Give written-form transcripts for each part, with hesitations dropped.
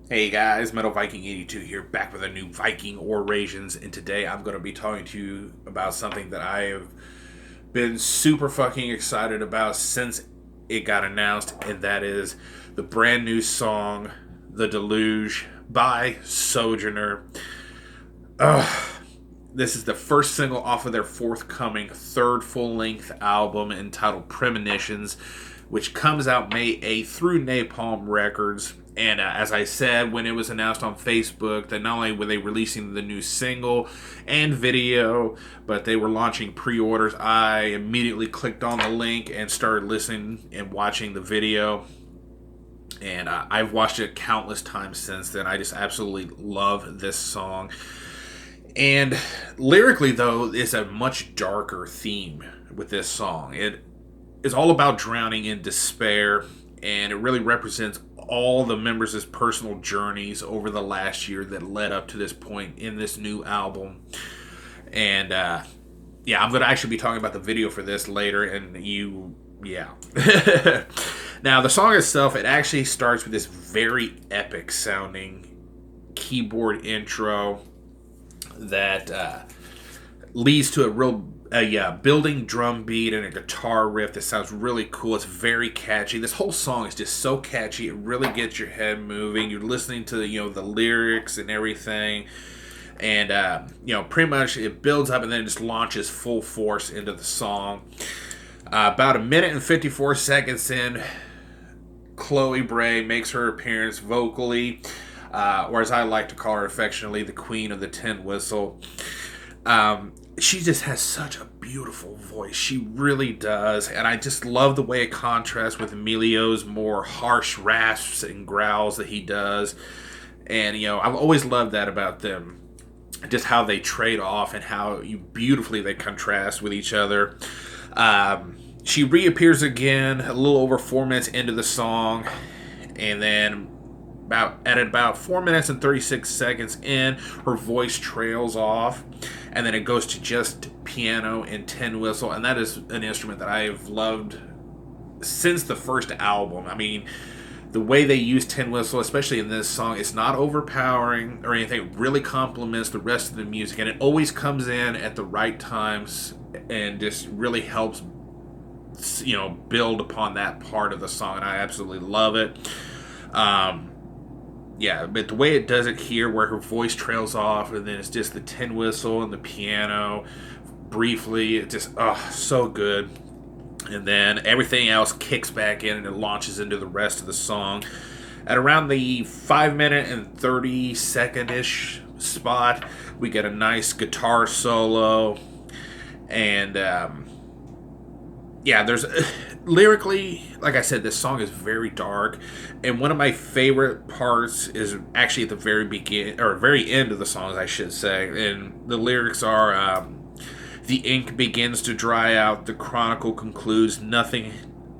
Hey guys, Metal Viking 82 here, back with a new Viking Orations, and today I'm going to be talking to you about something that I have been super fucking excited about since it got announced, and that is the brand new song, The Deluge, by Sojourner. This is the first single off of their forthcoming third full length album entitled Premonitions, which comes out May 8th through Napalm Records. And as I said when it was announced on Facebook, that not only were they releasing the new single and video, but they were launching pre orders, I immediately clicked on the link and started listening and watching the video. And I've watched it countless times since then. I just absolutely love this song. And lyrically, though, it's a much darker theme with this song. It is all about drowning in despair, and it really represents all the members' personal journeys over the last year that led up to this point in this new album. And yeah, I'm going to actually be talking about the video for this later, and yeah. Now, the song itself, it actually starts with this very epic sounding keyboard intro that leads to a real building drum beat and a guitar riff that sounds really cool. It's very catchy. This whole song is just so catchy. It really gets your head moving. You're listening to the lyrics and everything, and pretty much it builds up and then it just launches full force into the song. About a minute and 54 seconds in, Chloe Bray makes her appearance vocally, or as I like to call her affectionately, the Queen of the Tin Whistle. She just has such a beautiful voice. She really does. And I just love the way it contrasts with Emilio's more harsh rasps and growls that he does. And, I've always loved that about them. Just how they trade off and how beautifully they contrast with each other. She reappears again a little over 4 minutes into the song. And then about 4 minutes and 36 seconds in, her voice trails off, and then it goes to just piano and tin whistle, and that is an instrument that I've loved since the first album. I mean, the way they use tin whistle, especially in this song, it's not overpowering or anything. It really complements the rest of the music, and it always comes in at the right times and just really helps build upon that part of the song, and I absolutely love it. Yeah, but the way it does it here, where her voice trails off, and then it's just the tin whistle and the piano briefly, it just, so good. And then everything else kicks back in and it launches into the rest of the song. At around the 5 minute and 30 second ish spot, we get a nice guitar solo. And, yeah, there's lyrically, like I said, this song is very dark, and one of my favorite parts is actually at the very begin or very end of the song, I should say. And the lyrics are, "The ink begins to dry out. The chronicle concludes. Nothing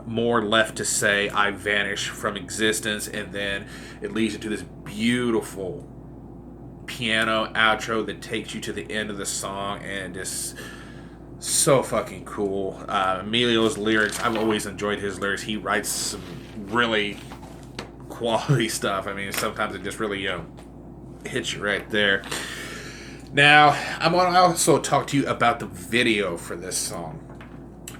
more left to say. I vanish from existence." And then it leads into this beautiful piano outro that takes you to the end of the song, and just so fucking cool. Emilio's lyrics, I've always enjoyed his lyrics. He writes some really quality stuff. I mean, sometimes it just really hits you right there. Now, I'm going to also talk to you about the video for this song,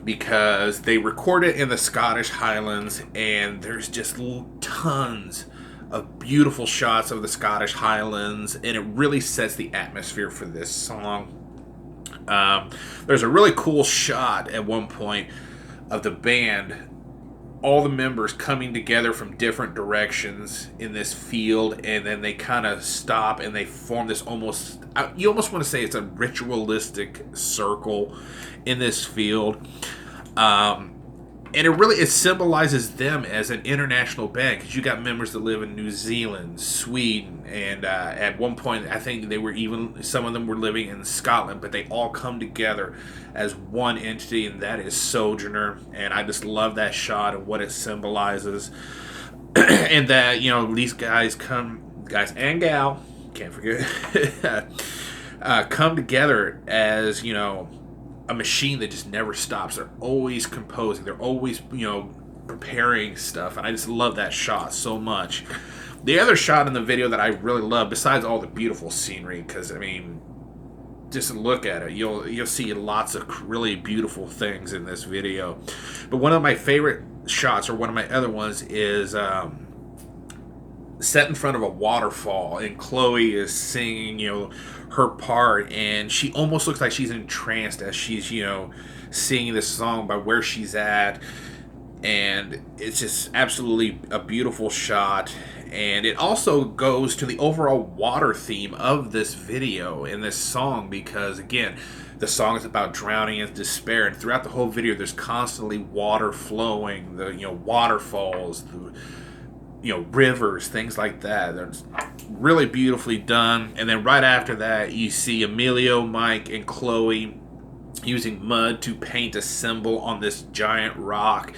because they record it in the Scottish Highlands, and there's just tons of beautiful shots of the Scottish Highlands, and it really sets the atmosphere for this song. There's a really cool shot at one point of the band, all the members coming together from different directions in this field, and then they kind of stop and they form this you almost want to say it's a ritualistic circle in this field. And it symbolizes them as an international band, because you got members that live in New Zealand, Sweden, and at one point I think some of them were living in Scotland, but they all come together as one entity, and that is Sojourner. And I just love that shot and what it symbolizes, and that these guys and gal, can't forget, come together as a machine that just never stops. They're always composing. They're always, preparing stuff. And I just love that shot so much. The other shot in the video that I really love, besides all the beautiful scenery, because I mean, just look at it, you'll see lots of really beautiful things in this video. But one of my favorite shots, or one of my other ones, is set in front of a waterfall, and Chloe is singing, her part, and she almost looks like she's entranced as she's, singing this song by where she's at. And it's just absolutely a beautiful shot. And it also goes to the overall water theme of this video and this song, because again, the song is about drowning and despair, and throughout the whole video there's constantly water flowing, the waterfalls, the rivers, things like that. It's really beautifully done. And then right after that, you see Emilio, Mike, and Chloe using mud to paint a symbol on this giant rock.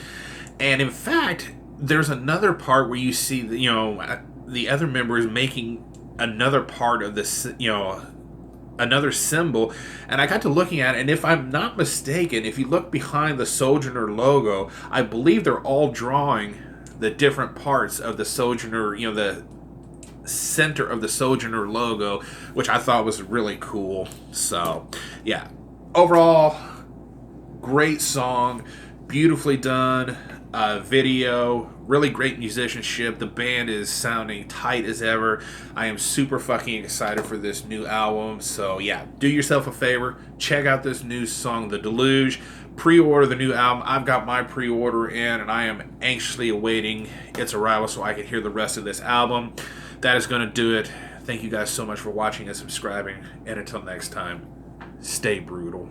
And in fact, there's another part where you see the other members making another part of this, another symbol. And I got to looking at it, and if I'm not mistaken, if you look behind the Sojourner logo, I believe they're all drawing the different parts of the Sojourner, the center of the Sojourner logo, which I thought was really cool. So, yeah. Overall, great song, beautifully done video, really great musicianship. The band is sounding tight as ever. I am super fucking excited for this new album. So, yeah, do yourself a favor, check out this new song, The Deluge. Pre-order the new album. I've got my pre-order in, and I am anxiously awaiting its arrival so I can hear the rest of this album. That is going to do it. Thank you guys so much for watching and subscribing, and until next time, stay brutal.